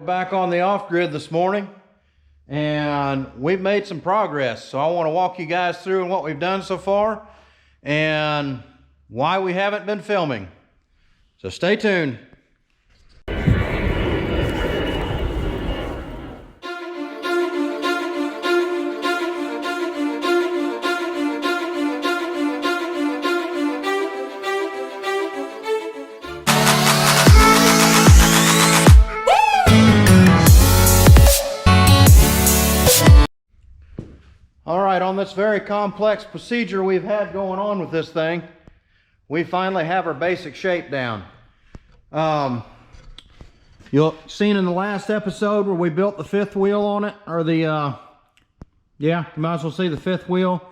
Back on the off-grid this morning, and we've made some progress. So I want to walk you guys through what we've done so far and why we haven't been filming. So stay tuned. All right, on this very complex procedure we've had going on with this thing, we finally have our basic shape down. You'll seen in the last episode where we built the fifth wheel on it, or the yeah, you might as well see the fifth wheel.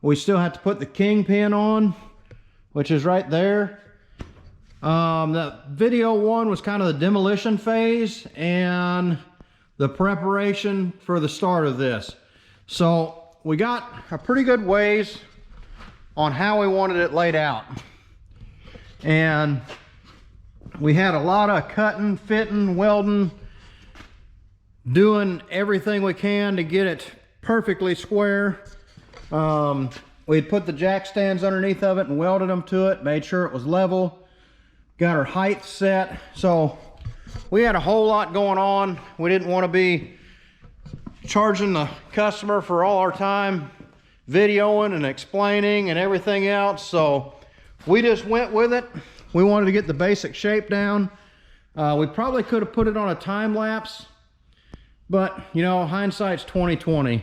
We still have to put the kingpin on, which is right there. The video one was kind of the demolition phase and the preparation for the start of this. So we got a pretty good ways on how we wanted it laid out. And we had a lot of cutting, fitting, welding, doing everything we can to get it perfectly square. We'd put the jack stands underneath of it and welded them to it, made sure it was level, got our height set. So we had a whole lot going on. We didn't want to be charging the customer for all our time videoing and explaining and everything else, so we just went with it. We wanted to get the basic shape down. We probably could have put it on a time lapse, but you know, hindsight's 20/20.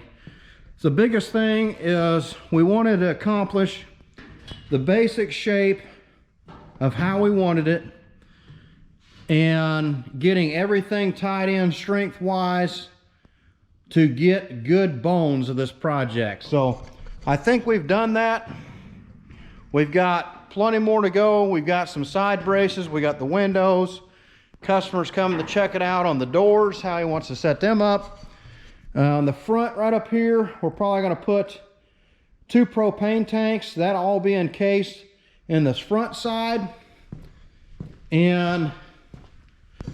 So the biggest thing is we wanted to accomplish the basic shape of how we wanted it and getting everything tied in strength wise to get good bones of this project. So I think we've done that. We've got plenty more to go. We've got some side braces, we got the windows, customers coming to check it out on the doors, how he wants to set them up. On the front right up here, we're probably going to put 2 propane tanks. That'll all be encased in this front side and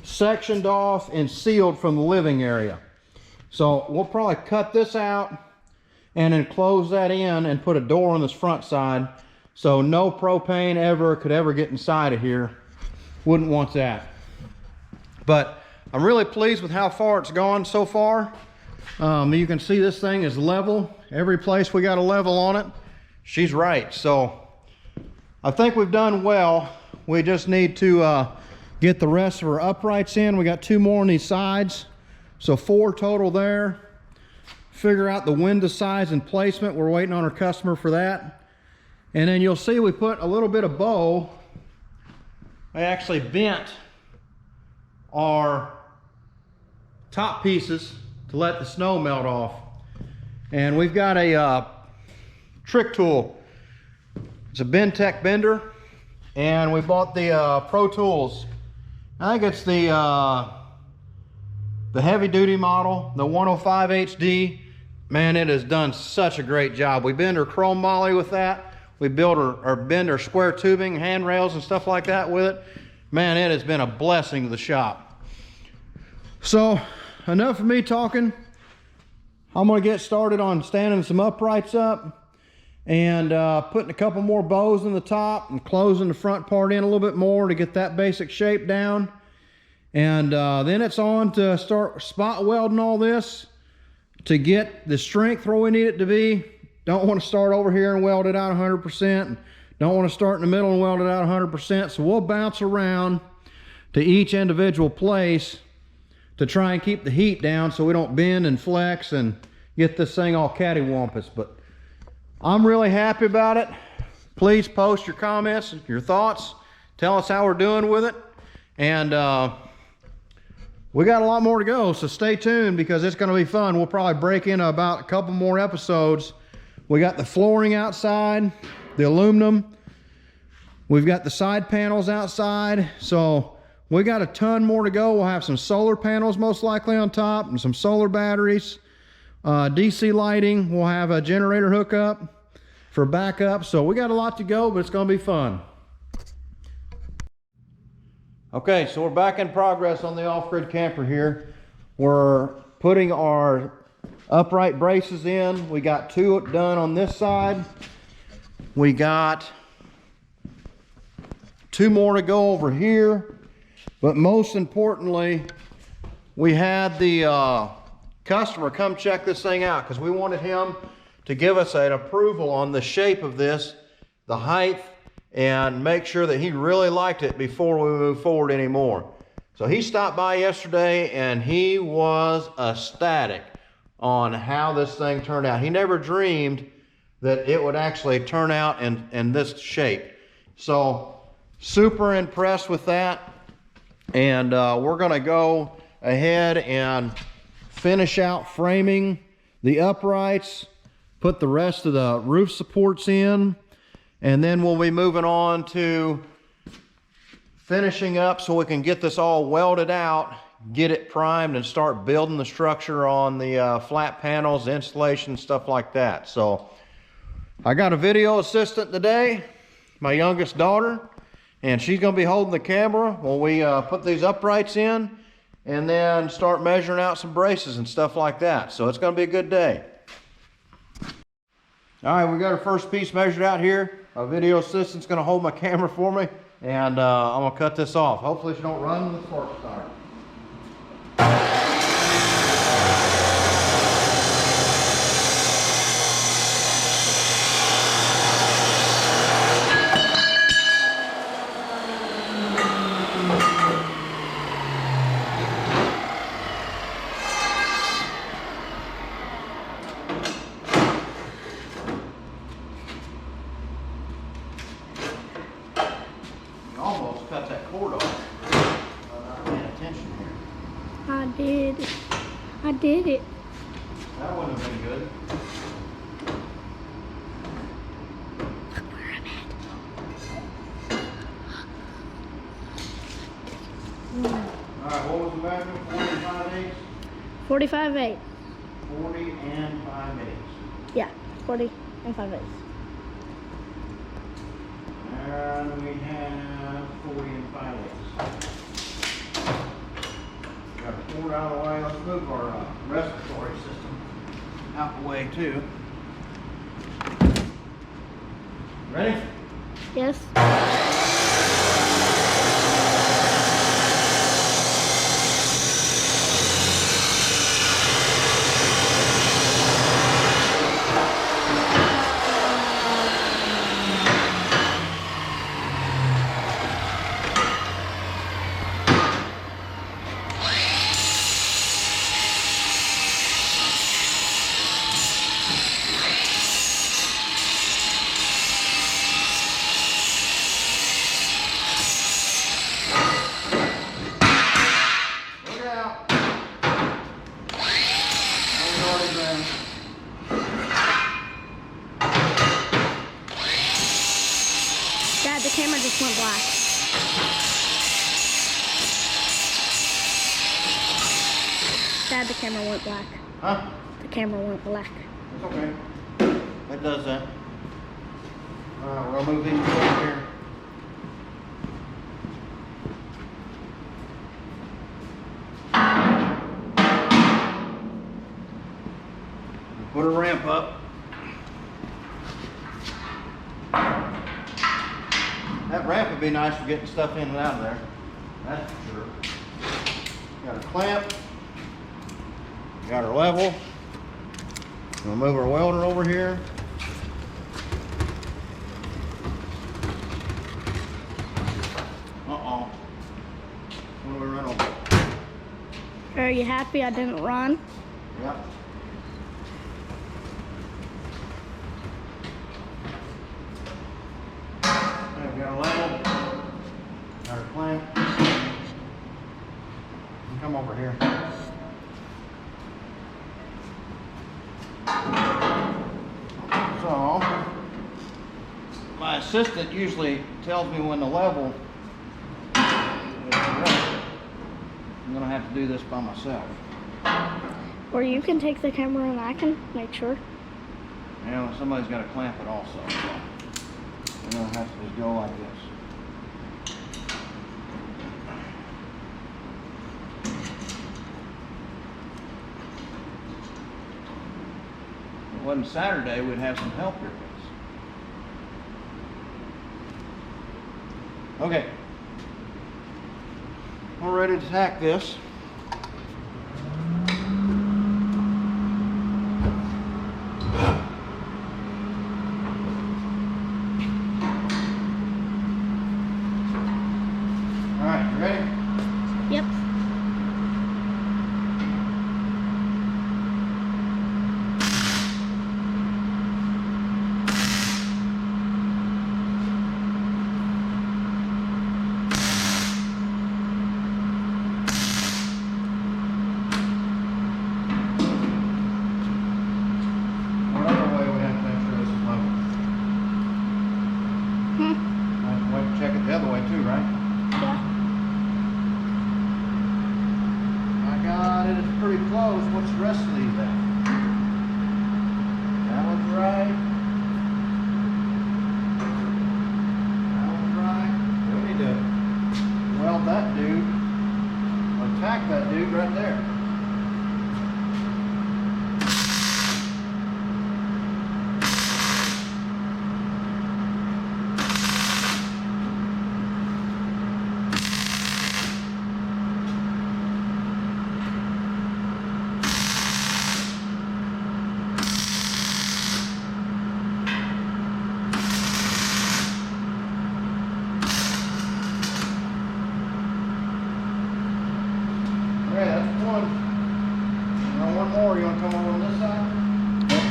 sectioned off and sealed from the living area. So we'll probably cut this out and then close that in and put a door on this front side so no propane could ever get inside of here. Wouldn't want that. But I'm really pleased with how far it's gone so far. You can see this thing is level. Every place we got a level on it, she's right. So I think we've done well. We just need to get the rest of our uprights in. We got 2 more on these sides. So 4 total there. Figure out the window size and placement. We're waiting on our customer for that. And then you'll see we put a little bit of bow. I actually bent our top pieces to let the snow melt off. And we've got a trick tool. It's a Bendtech bender. And we bought the Pro Tools. I think it's the heavy duty model, the 105 HD. Man, it has done such a great job. We bend our chrome moly with that. We build or bend our square tubing, handrails and stuff like that with it. Man, it has been a blessing to the shop. So enough of me talking. I'm gonna get started on standing some uprights up and putting a couple more bows in the top and closing the front part in a little bit more to get that basic shape down. And then it's on to start spot welding all this to get the strength where we need it to be. Don't want to start over here and weld it out 100%. Don't want to start in the middle and weld it out 100%. So we'll bounce around to each individual place to try and keep the heat down so we don't bend and flex and get this thing all cattywampus. But I'm really happy about it. Please post your comments and your thoughts. Tell us how we're doing with it. And we got a lot more to go, so stay tuned because it's going to be fun. We'll probably break into about a couple more episodes. We got the flooring outside, the aluminum. We've got the side panels outside. So we got a ton more to go. We'll have some solar panels most likely on top and some solar batteries. DC lighting. We'll have a generator hookup for backup. So we got a lot to go, but it's going to be fun. Okay, so we're back in progress on the off-grid camper here. we're putting our upright braces in. We got 2 done on this side. We got 2 more to go over here. But most importantly, we had the customer come check this thing out because we wanted him to give us an approval on the shape of this, the height, and make sure that he really liked it before we move forward anymore. So he stopped by yesterday and he was ecstatic on how this thing turned out. He never dreamed that it would actually turn out in this shape. So super impressed with that. And we're gonna go ahead and finish out framing the uprights, put the rest of the roof supports in, and then we'll be moving on to finishing up so we can get this all welded out, get it primed, and start building the structure on the flat panels, installation, stuff like that. So I got a video assistant today, my youngest daughter, and she's gonna be holding the camera when we put these uprights in and then start measuring out some braces and stuff like that. So it's gonna be a good day. All right, we got our first piece measured out here. A video assistant's gonna hold my camera for me, and I'm gonna cut this off. Hopefully she don't run when the spark starts. Almost cut that cord off. Not paying attention here. I did. I did it. That wouldn't have been good. Look where I'm at. Alright, what was the measurement? 40 and 5/8? 45/8. 40 and 5/8. Yeah, 40 and 5/8. And we have 40 and 5/8. Got a cord out of the way. Let's move our respiratory system out the way too. Ready? Yes. Dad, the camera just went black. Dad, the camera went black. Huh? The camera went black. It's okay. It does that. Alright, we're gonna move these over here. Put a ramp up. That ramp would be nice for getting stuff in and out of there. That's for sure. Got a clamp. Got our level. We'll move our welder over here. Uh-oh. What do we run over? Are you happy I didn't run? Yep. We've got a level. Got our clamp. Come over here. So, my assistant usually tells me when the level is correct. I'm gonna have to do this by myself. Or you can take the camera and I can make sure. You know, somebody's got to clamp it also. So I'm gonna have to just go like this. it wasn't Saturday, we'd have some help here with us. Okay. We're ready to tack this. All right, you ready? Yep. Check it the other way too, right? Yeah. My God, it is pretty close. What's the rest of these at? That one's right. That one's right. We need to weld that dude, or tack that dude right there. Okay, that's one. You want one more? You want to come over on this side? Yep.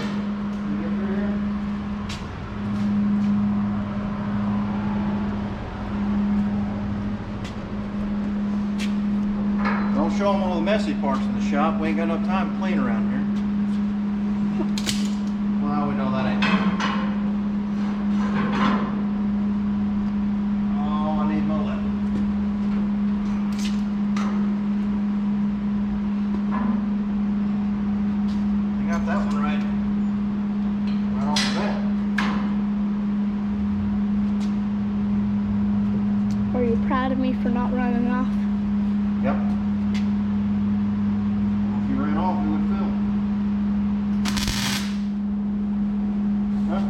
You get through here? Don't show them all the messy parts in the shop. We ain't got enough time to clean around here. Well, we know that ain't. Oh, I need my level. Got that one right off the bat. Are you proud of me for not running off? Yep. If you ran off, you would film. Huh?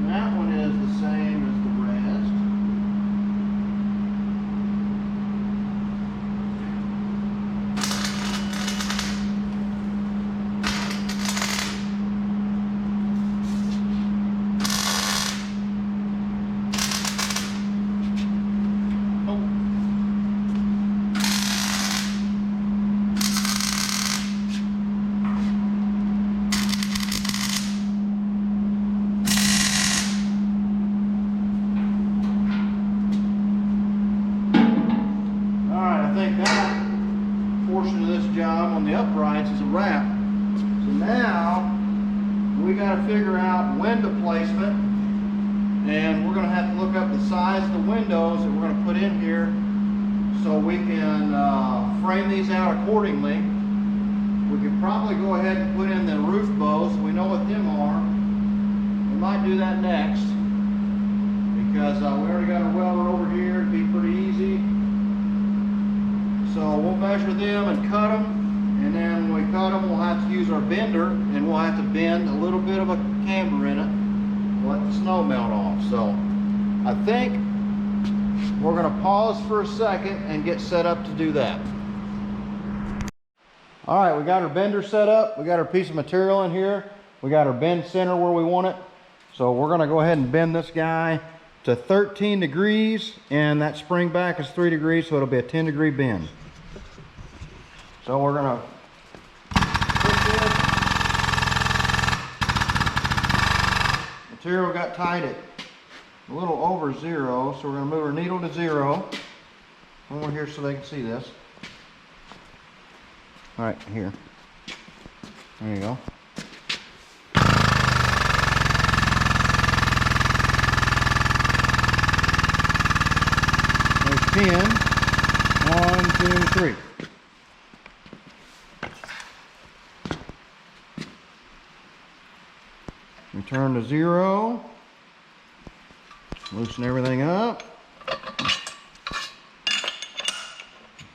That one is the same as the rest. I think that portion of this job on the uprights is a wrap. So now we got to figure out window placement, and we're going to have to look up the size of the windows that we're going to put in here so we can frame these out accordingly. We could probably go ahead and put in the roof bows. We know what them are. We might do that next because we already got a welder over here. It'd be pretty easy. So we'll measure them and cut them, and then when we cut them, we'll have to use our bender, and we'll have to bend a little bit of a camber in it to let the snow melt off. So I think we're going to pause for a second and get set up to do that. All right, we got our bender set up. We got our piece of material in here. We got our bend center where we want it. So we're going to go ahead and bend this guy to 13 degrees, and that spring back is 3 degrees, so it'll be a 10-degree bend. So we're going to put this. Material got tied at a little over 0, so we're going to move our needle to 0. Over here so they can see this. All right, here. There you go. There's 10. 1, 2, 3. Turn to 0. Loosen everything up.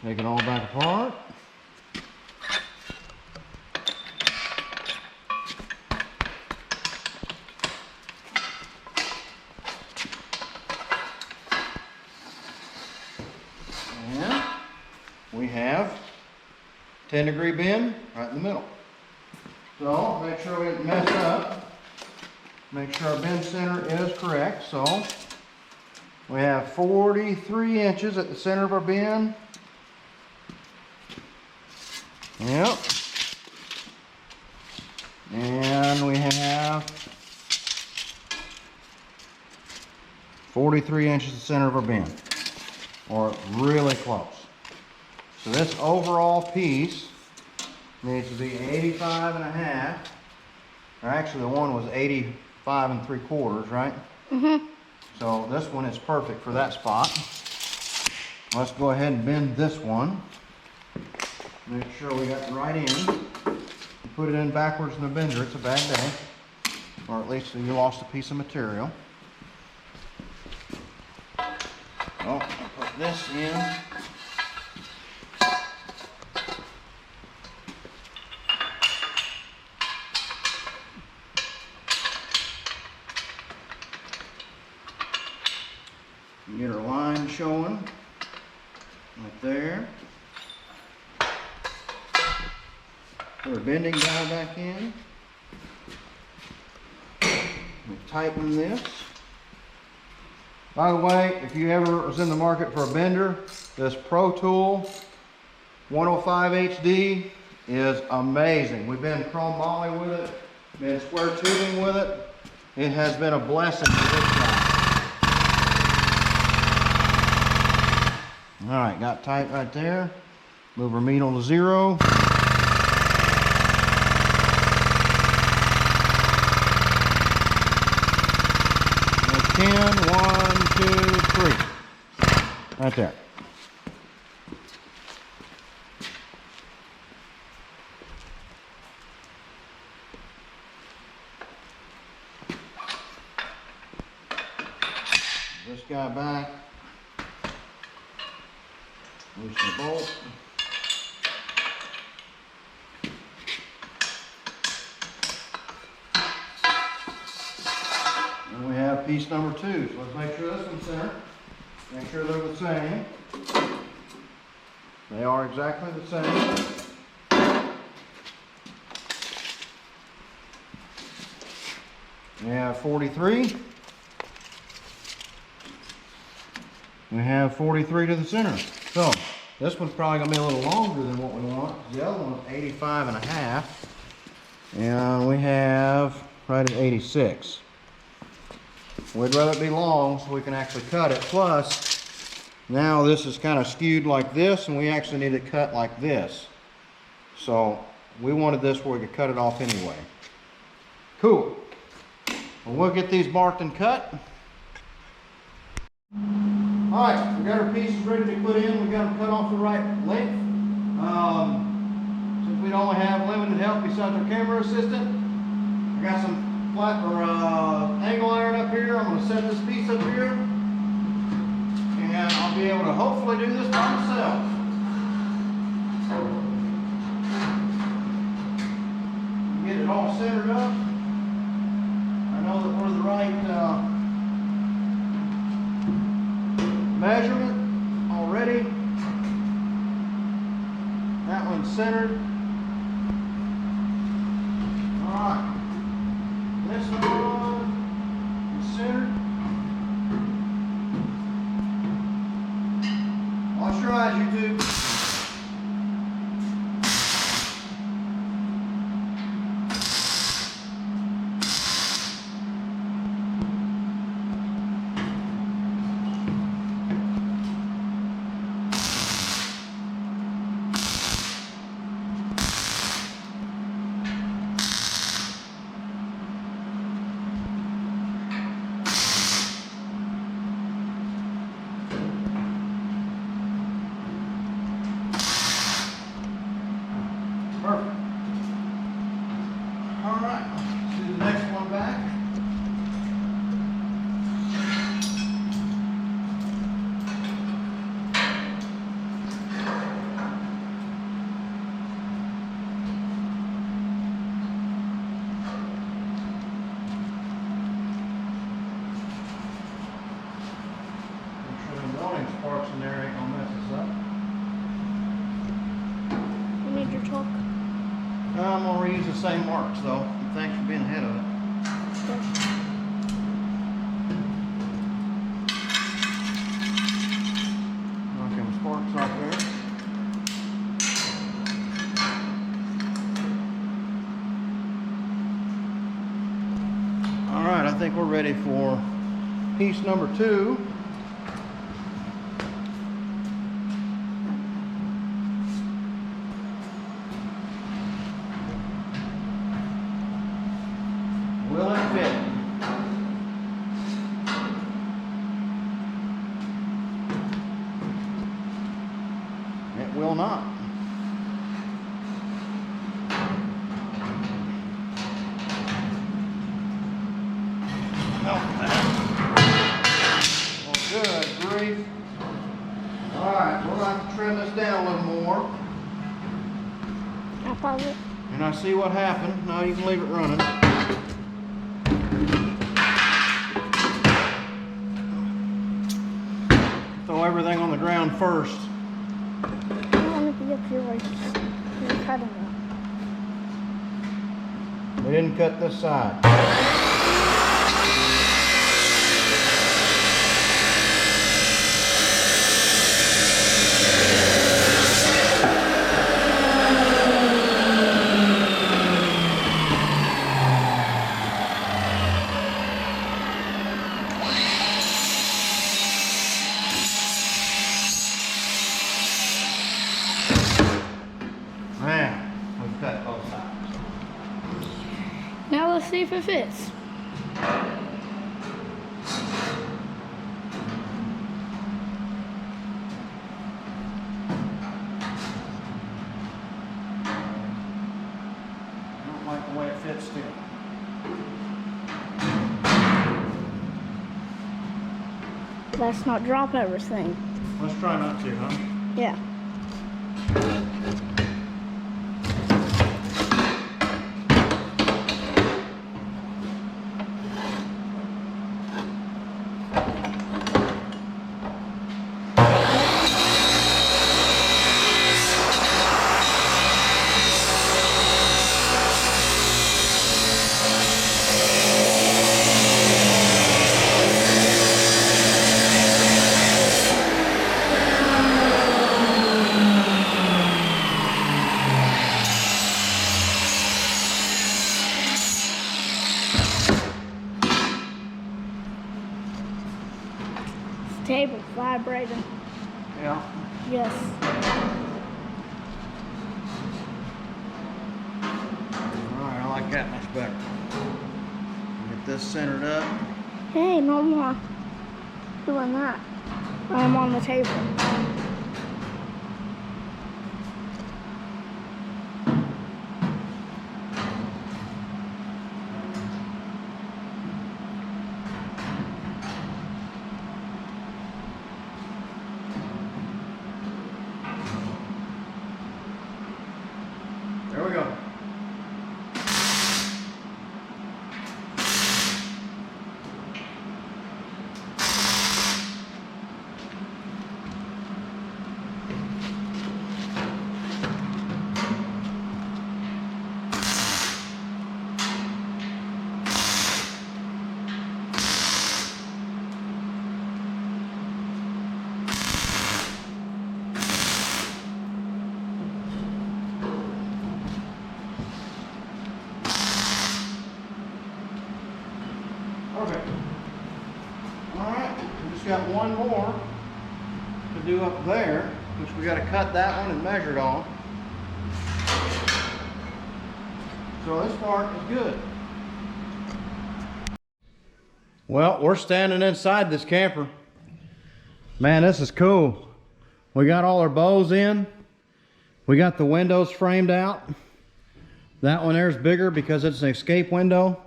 Take it all back apart. And we have 10-degree bend right in the middle. So make sure we didn't mess up. Make sure our bend center is correct. So we have 43 inches at the center of our bend. Yep. And we have 43 inches at the center of our bend, or really close. So this overall piece needs to be 85.5. Or actually the one was 85 3/4, right? Mm-hmm. So this one is perfect for that spot. Let's go ahead and bend this one. Make sure we got the right end. You put it in backwards in the bender, it's a bad day. Or at least you lost a piece of material. Oh, I'll put this in. Get our line showing right there. Put our bending dial back in. We tighten this. By the way, if you ever was in the market for a bender, this Pro Tool 105 HD is amazing. We've been chrome moly with it, been square tubing with it. It has been a blessing for this guy. All right, got tight right there. Move our needle to 0. And 10, 1, 2, 3. Right there. This guy back. Loosen the bolt. And we have piece number 2. So let's make sure this one's center. Make sure they're the same. They are exactly the same. We have 43. We have 43 to the center. So this one's probably going to be a little longer than what we want. The other one's 85.5. And we have right at 86. We'd rather it be long so we can actually cut it. Plus, now this is kind of skewed like this, and we actually need it cut like this. So we wanted this where we could cut it off anyway. Cool. Well, we'll get these marked and cut. Alright, we got our pieces ready to put in. We got them cut off the right length. Since we only have limited help besides our camera assistant, I got some flat or angle iron up here. I'm going to set this piece up here, and I'll be able to hopefully do this by myself. Get it all centered up. I know that we're the right measurement already. That one's centered. All right. This one is centered. Watch your eyes, YouTube. I'm gonna reuse the same marks though. Thanks for being ahead of it. Knock them sparks off there. All right, I think we're ready for piece number 2. Will it fit? It will not. Well, good grief. All right, we're going to have to trim this down a little more. I'll pause it. And I see what happened. Now you can leave it running. Throw everything on the ground first. I want to be up here where you're cutting it. We didn't cut this side. Man, we've cut both sides. Now let's see if it fits. I don't like the way it fits still. Let's not drop everything. Let's try not to, huh? Yeah. Table vibrating. Yeah. Yes. Alright, I like that much better. Get this centered up. Hey, no more doing that. I'm on the table. There we go. Perfect. Alright, we just got one more to do up there, which we got to cut that one and measure it on. So this part is good. Well, we're standing inside this camper. Man, this is cool. We got all our bows in. We got the windows framed out. That one there is bigger because it's an escape window.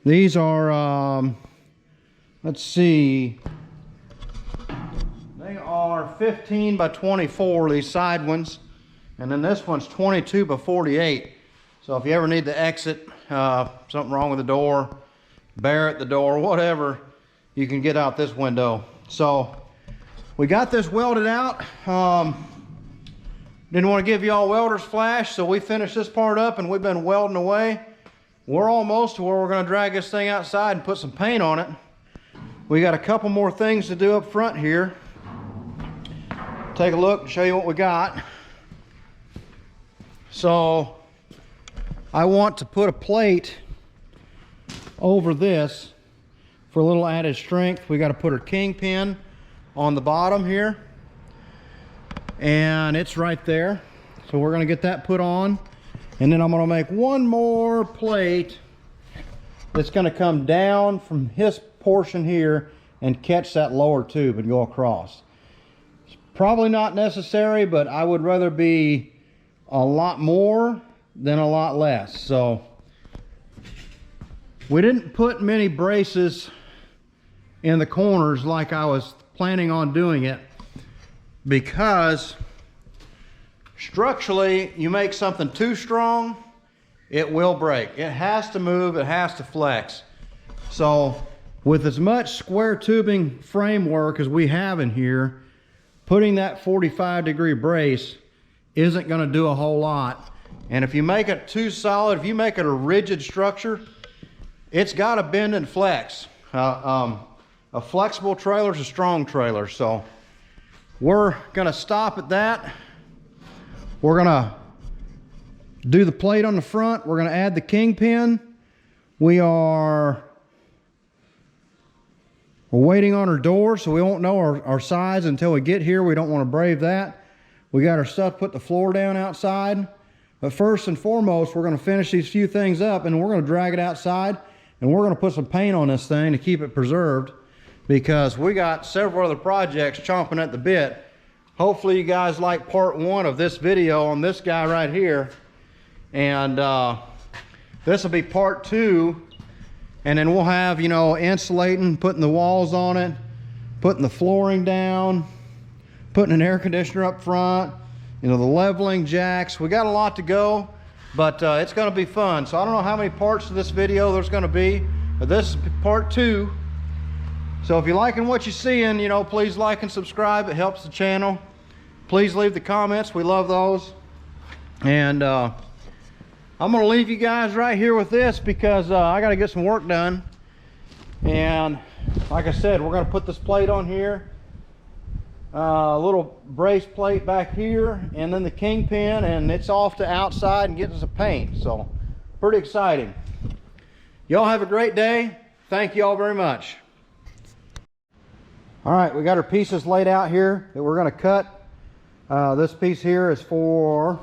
These are, let's see, they are 15 by 24, these side ones. And then this one's 22 by 48. So if you ever need to exit, something wrong with the door, bear at the door, whatever, you can get out this window. So we got this welded out. Didn't want to give you all welder's flash, so we finished this part up and we've been welding away. We're almost to where we're going to drag this thing outside and put some paint on it. We got a couple more things to do up front here. Take a look and show you what we got. So I want to put a plate over this for a little added strength. We got to put our kingpin on the bottom here, and it's right there. So we're going to get that put on, and then I'm going to make one more plate that's going to come down from his portion here and catch that lower tube and go across. It's probably not necessary, but I would rather be a lot more than a lot less. So we didn't put many braces in the corners like I was planning on doing it, because structurally, you make something too strong, it will break. It has to move, it has to flex. So with as much square tubing framework as we have in here, putting that 45-degree brace isn't going to do a whole lot. And if you make it too solid, if you make it a rigid structure, it's got to bend and flex. A flexible trailer is a strong trailer. So we're going to stop at that. We're going to do the plate on the front. We're going to add the kingpin. We're waiting on our door, so we won't know our size until we get here. We don't want to brave that. We got our stuff, put the floor down outside. But first and foremost, we're going to finish these few things up, and we're going to drag it outside, and we're going to put some paint on this thing to keep it preserved, because we got several other projects chomping at the bit. Hopefully you guys like part one of this video on this guy right here, and this will be part two, and then we'll have, you know, insulating, putting the walls on it, putting the flooring down, putting an air conditioner up front, you know, the leveling jacks. We got a lot to go, but it's going to be fun. So I don't know how many parts of this video there's going to be, but this is part two. So if you're liking what you're seeing, you know, please like and subscribe. It helps the channel. Please leave the comments. We love those. And I'm going to leave you guys right here with this, because I got to get some work done. And like I said, we're going to put this plate on here. A little brace plate back here, and then the kingpin, and it's off to outside and getting some paint. So pretty exciting. Y'all have a great day. Thank you all very much. All right, we got our pieces laid out here that we're going to cut. This piece here is for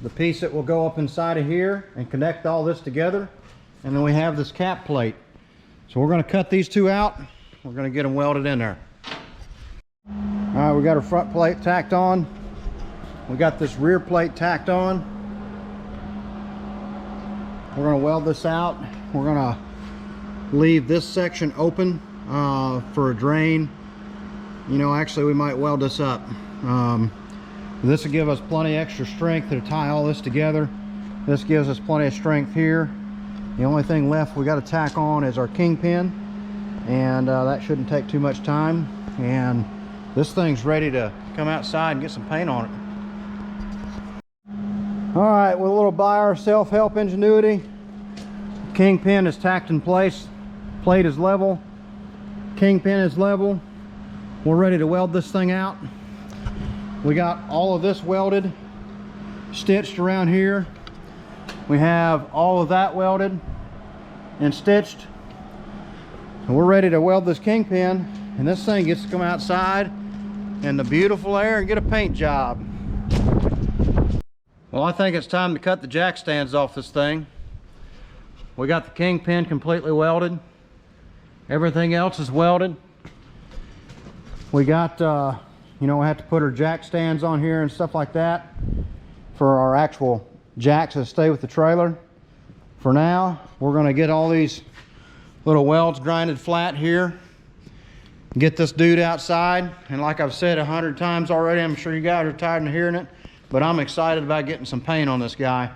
the piece that will go up inside of here and connect all this together. And then we have this cap plate. So we're going to cut these two out. We're going to get them welded in there. All right, we got our front plate tacked on. We got this rear plate tacked on. We're going to weld this out. We're going to leave this section open for a drain. You know, actually we might weld this up. This will give us plenty extra strength to tie all this together. This gives us plenty of strength here. The only thing left we got to tack on is our kingpin, and that shouldn't take too much time. And this thing's ready to come outside and get some paint on it. All right, with a little buyer self-help ingenuity, kingpin is tacked in place, plate is level, kingpin is level. We're ready to weld this thing out. We got all of this welded, stitched around here. We have all of that welded and stitched. And we're ready to weld this kingpin, and this thing gets to come outside in the beautiful air and get a paint job. Well, I think it's time to cut the jack stands off this thing. We got the kingpin completely welded. Everything else is welded. We got, you know, we have to put our jack stands on here and stuff like that for our actual jacks that stay with the trailer. For now, we're going to get all these little welds grinded flat here, get this dude outside. And like I've said 100 times already, I'm sure you guys are tired of hearing it, but I'm excited about getting some paint on this guy,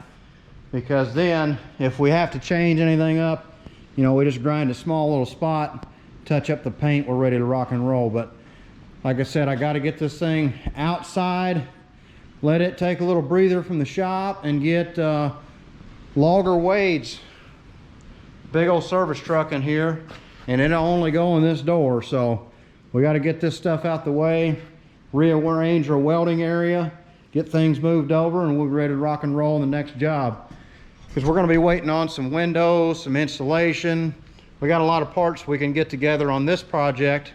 because then if we have to change anything up, you know, we just grind a small little spot, touch up the paint, we're ready to rock and roll. But like I said, I got to get this thing outside let it take a little breather from the shop, and get Logger Wade's big old service truck in here, and it'll only go in this door. So we got to get this stuff out the way, rearrange our welding area, get things moved over, and we'll be ready to rock and roll in the next job. Because we're going to be waiting on some windows, some insulation. We got a lot of parts we can get together on this project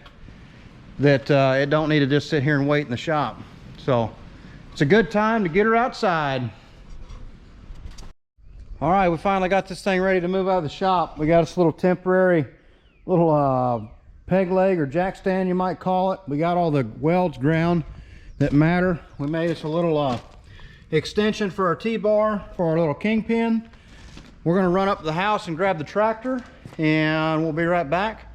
that it don't need to just sit here and wait in the shop. So it's a good time to get her outside. All right, we finally got this thing ready to move out of the shop. We got this little temporary little peg leg or jack stand, you might call it. We got all the welds ground that matter. We made us a little extension for our T-bar for our little kingpin. We're gonna run up to the house and grab the tractor, and we'll be right back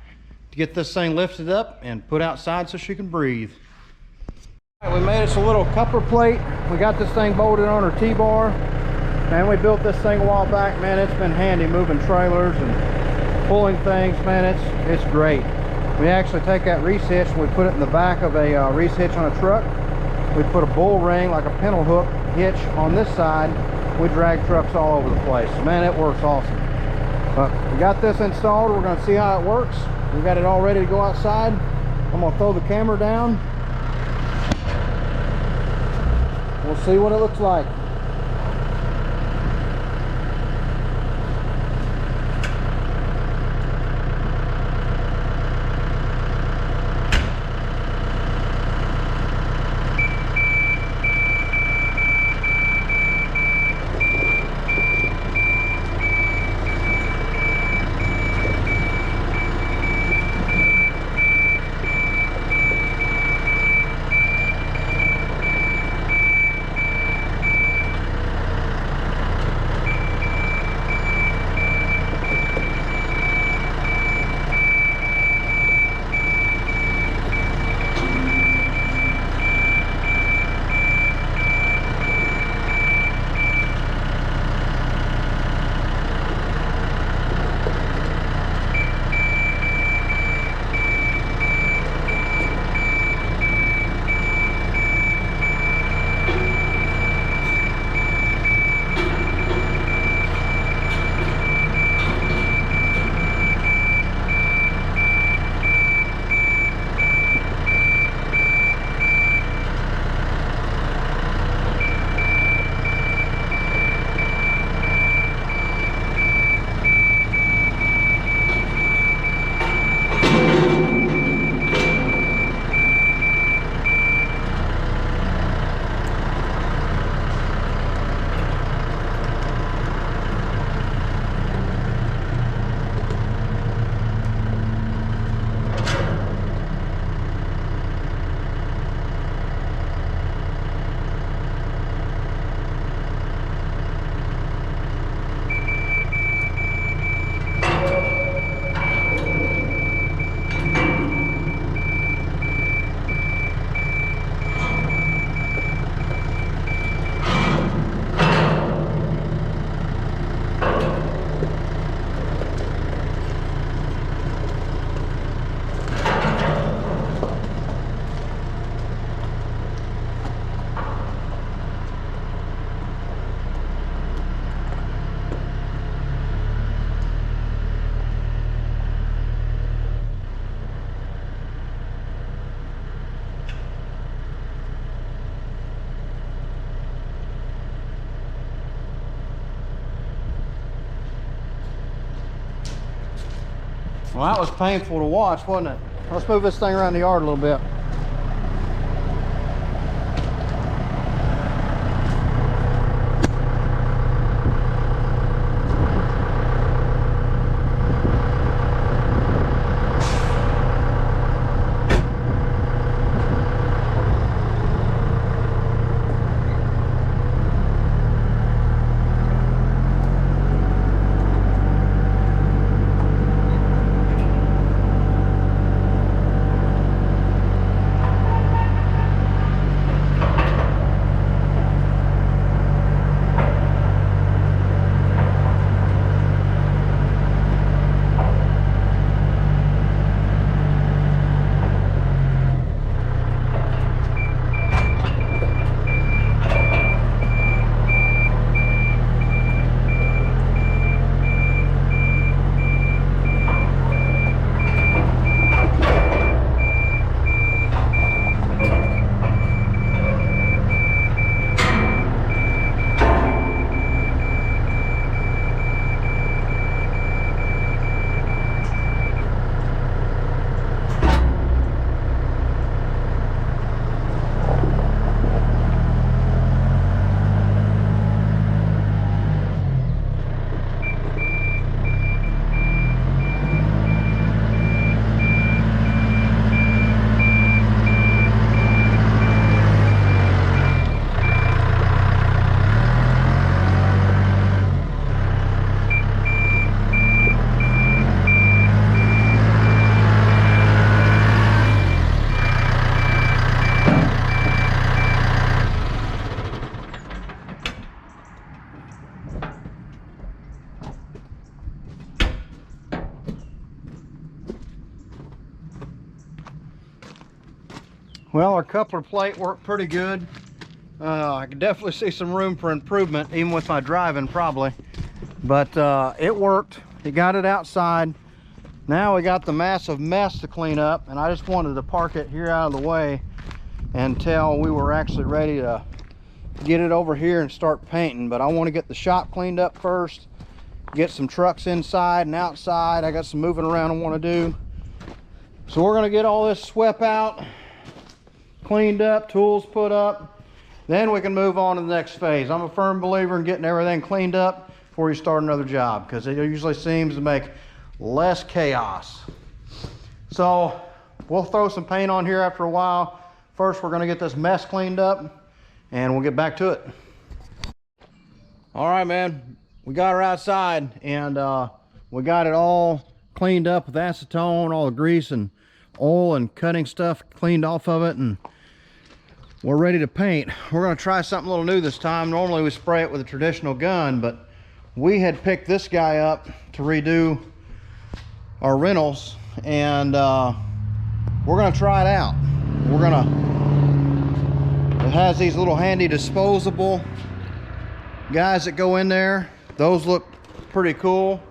to get this thing lifted up and put outside so she can breathe. All right, we made us a little coupler plate. We got this thing bolted on our T-bar. Man, we built this thing a while back. Man, it's been handy moving trailers and pulling things. Man, it's great. We actually take that reese hitch and we put it in the back of a reese hitch on a truck. We put a bull ring, like a pintle hook hitch, on this side. We drag trucks all over the place. Man, it works awesome. But we got this installed. We're going to see how it works. We got it all ready to go outside. I'm going to throw the camera down. We'll see what it looks like. Well, that was painful to watch, wasn't it? Let's move this thing around the yard a little bit. Well, our coupler plate worked pretty good. I can definitely see some room for improvement, even with my driving probably. But it worked. It got it outside. Now we got the massive mess to clean up, and I just wanted to park it here out of the way until we were actually ready to get it over here and start painting. But I want to get the shop cleaned up first, get some trucks inside and outside. I got some moving around I want to do. So we're going to get all this swept out, cleaned up, tools put up, then we can move on to the next phase. I'm a firm believer in getting everything cleaned up before you start another job, because it usually seems to make less chaos. So we'll throw some paint on here after a while. First, we're going to get this mess cleaned up and we'll get back to it. All right, man, we got her outside, and we got it all cleaned up with acetone, all the grease and oil and cutting stuff cleaned off of it, and we're ready to paint. We're going to try something a little new this time. Normally we spray it with a traditional gun, but we had picked this guy up to redo our rentals, and we're going to try it out. It has these little handy disposable guys that go in there. Those look pretty cool.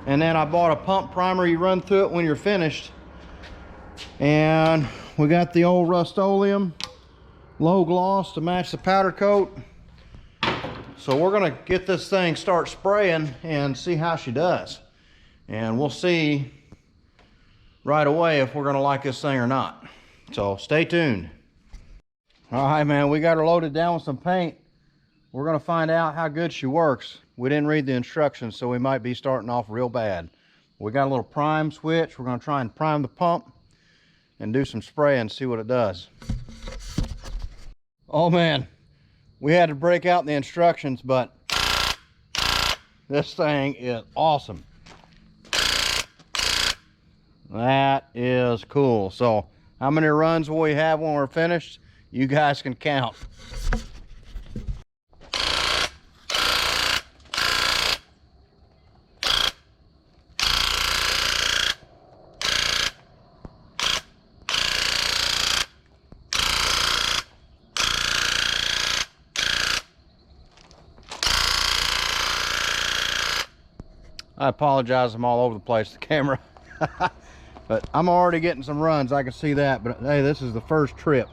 And then I bought a pump primer you run through it when you're finished. And we got the old Rust-Oleum low gloss to match the powder coat. So we're gonna get this thing start spraying and see how she does. And we'll see right away if we're gonna like this thing or not. So stay tuned. All right, man, we got her loaded down with some paint. We're gonna find out how good she works. We didn't read the instructions, so we might be starting off real bad. We got a little prime switch. We're gonna try and prime the pump and do some spray and see what it does. Oh man, we had to break out the instructions, but this thing is awesome. That is cool. So how many runs will we have when we're finished? You guys can count. I apologize, I'm all over the place, the camera. But I'm already getting some runs, I can see that. But hey, this is the first trip.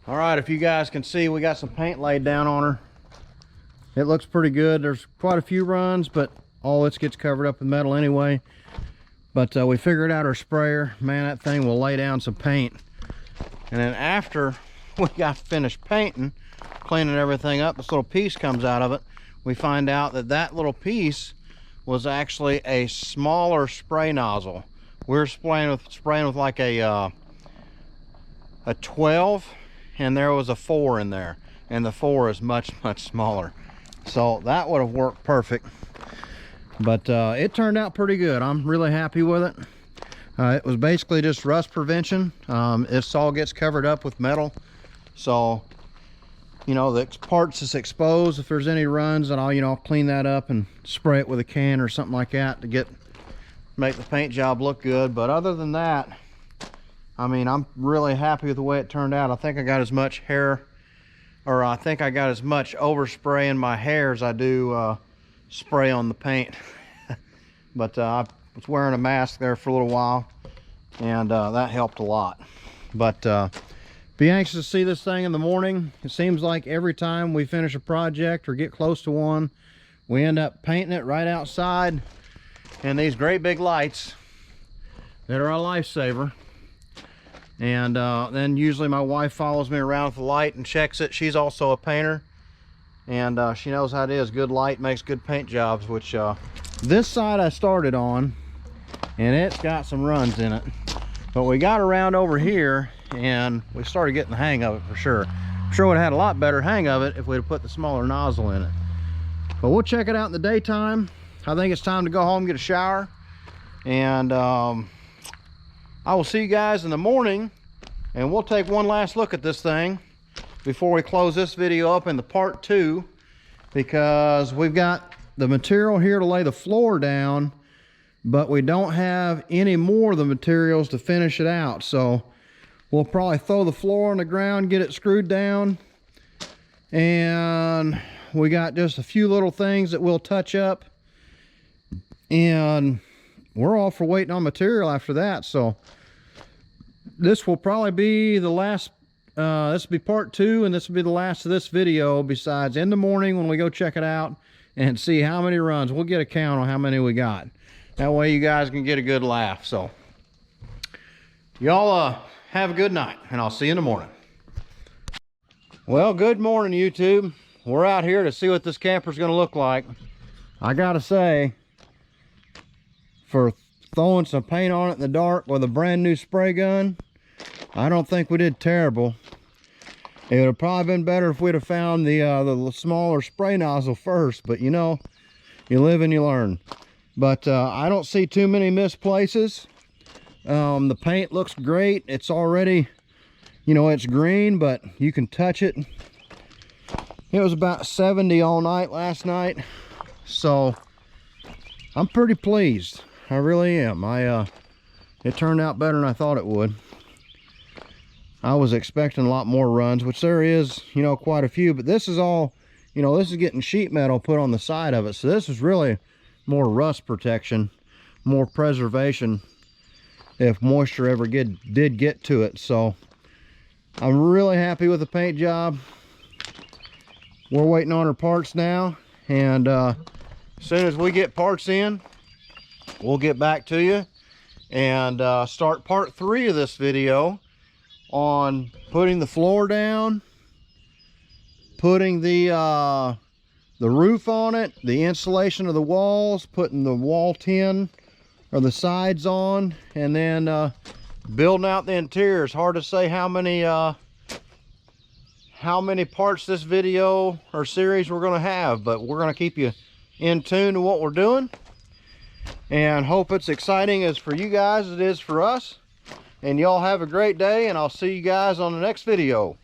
All right, if you guys can see, we got some paint laid down on her. It looks pretty good. There's quite a few runs, but all this gets covered up with metal anyway. But we figured out our sprayer. Man, that thing will lay down some paint. And then after we got finished painting, cleaning everything up, this little piece comes out of it. We find out that that little piece was actually a smaller spray nozzle. We were spraying with like a 12, and there was a 4 in there. And the 4 is much, much smaller. So that would have worked perfect. But it turned out pretty good. I'm really happy with it. It was basically just rust prevention. This all gets covered up with metal, so you know the parts is exposed. If there's any runs, then I'll clean that up and spray it with a can or something like that to make the paint job look good. But other than that, I mean, I'm really happy with the way it turned out. I think I got as much hair, or I think I got as much overspray in my hair as I do spray on the paint. But I was wearing a mask there for a little while, and that helped a lot. But be anxious to see this thing in the morning. It seems like every time we finish a project or get close to one, we end up painting it right outside. And these great big lights that are a lifesaver. And then usually my wife follows me around with the light and checks it. She's also a painter, and she knows how it is. Good light makes good paint jobs, which this side I started on, and it's got some runs in it. But we got around over here and we started getting the hang of it for sure. I'm sure we'd had a lot better hang of it if we'd have put the smaller nozzle in it. But we'll check it out in the daytime. I think it's time to go home and get a shower. And I will see you guys in the morning, and we'll take one last look at this thing before we close this video up into part 2, because we've got the material here to lay the floor down, but we don't have any more of the materials to finish it out. So we'll probably throw the floor on the ground, get it screwed down, and we got just a few little things that we'll touch up, and we're all for waiting on material after that. So this will probably be the last, this will be part 2, and this will be the last of this video, besides in the morning when we go check it out and see how many runs. We'll get a count on how many we got. That way you guys can get a good laugh. So y'all have a good night, and I'll see you in the morning. Well, good morning, YouTube. We're out here to see what this camper's gonna look like. I gotta say, for throwing some paint on it in the dark with a brand new spray gun, I don't think we did terrible. It would have probably been better if we'd have found the smaller spray nozzle first, but you know, you live and you learn. But I don't see too many missed places. The paint looks great. It's already, you know, it's green, but you can touch it. It was about 70 all night last night, so I'm pretty pleased. I really am. It turned out better than I thought it would. I was expecting a lot more runs, which there is, you know, quite a few, but this is all, you know, this is getting sheet metal put on the side of it. So this is really more rust protection, more preservation if moisture ever did get to it. So I'm really happy with the paint job. We're waiting on our parts now, and as soon as we get parts in, we'll get back to you and start part 3 of this video on putting the floor down, putting the roof on it, the insulation of the walls, putting the wall tin or the sides on, and then building out the interior. It's hard to say how many parts this video or series we're going to have, but we're going to keep you in tune to what we're doing, and hope it's exciting as for you guys as it is for us. And y'all have a great day, and I'll see you guys on the next video.